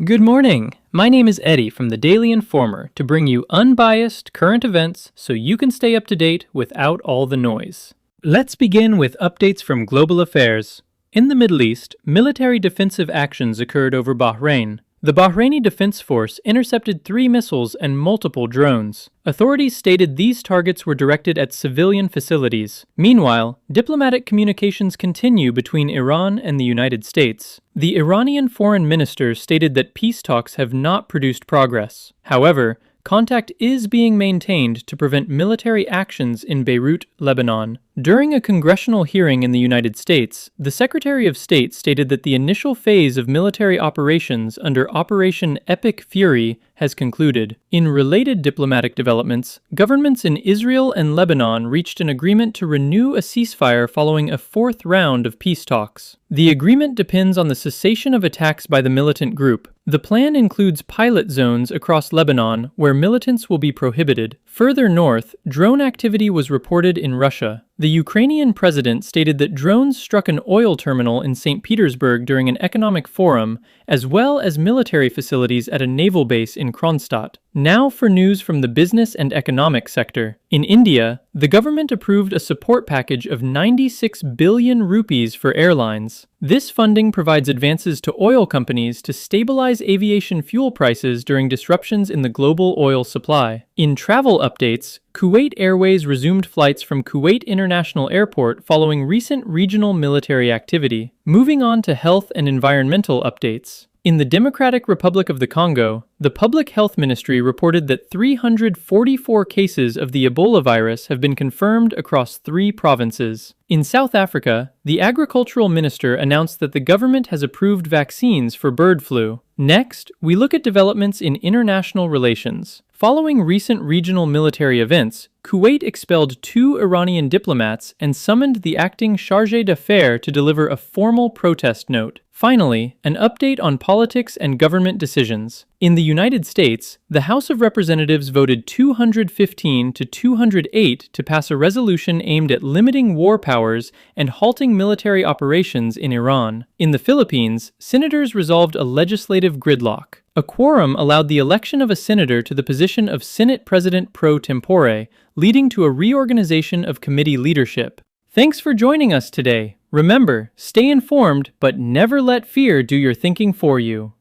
Good morning! My name is Eddie from the Daily Informer to bring you unbiased current events so you can stay up to date without all the noise. Let's begin with updates from global affairs. In the Middle East, military defensive actions occurred over Bahrain. The Bahraini Defense Force intercepted 3 missiles and multiple drones. Authorities stated these targets were directed at civilian facilities. Meanwhile, diplomatic communications continue between Iran and the United States. The Iranian foreign minister stated that peace talks have not produced progress. However, contact is being maintained to prevent military actions in Beirut, Lebanon. During a congressional hearing in the United States, the Secretary of State stated that the initial phase of military operations under Operation Epic Fury has concluded. In related diplomatic developments, governments in Israel and Lebanon reached an agreement to renew a ceasefire following a 4th round of peace talks. The agreement depends on the cessation of attacks by the militant group. The plan includes pilot zones across Lebanon where militants will be prohibited. Further north, drone activity was reported in Russia. The Ukrainian president stated that drones struck an oil terminal in Saint Petersburg during an economic forum, as well as military facilities at a naval base in Kronstadt. Now for news from the business and economic sector. In India, the government approved a support package of 96 billion rupees for airlines. This funding provides advances to oil companies to stabilize aviation fuel prices during disruptions in the global oil supply. In travel updates, Kuwait Airways resumed flights from Kuwait International Airport following recent regional military activity. Moving on to health and environmental updates. In the Democratic Republic of the Congo, the Public Health Ministry reported that 344 cases of the Ebola virus have been confirmed across 3 provinces. In South Africa, the Agricultural Minister announced that the government has approved vaccines for bird flu. Next, we look at developments in international relations. Following recent regional military events, Kuwait expelled 2 Iranian diplomats and summoned the acting chargé d'affaires to deliver a formal protest note. Finally, an update on politics and government decisions. In the United States, the House of Representatives voted 215 to 208 to pass a resolution aimed at limiting war powers and halting military operations in Iran. In the Philippines, senators resolved a legislative gridlock. A quorum allowed the election of a senator to the position of Senate President pro tempore, leading to a reorganization of committee leadership. Thanks for joining us today. Remember, stay informed, but never let fear do your thinking for you.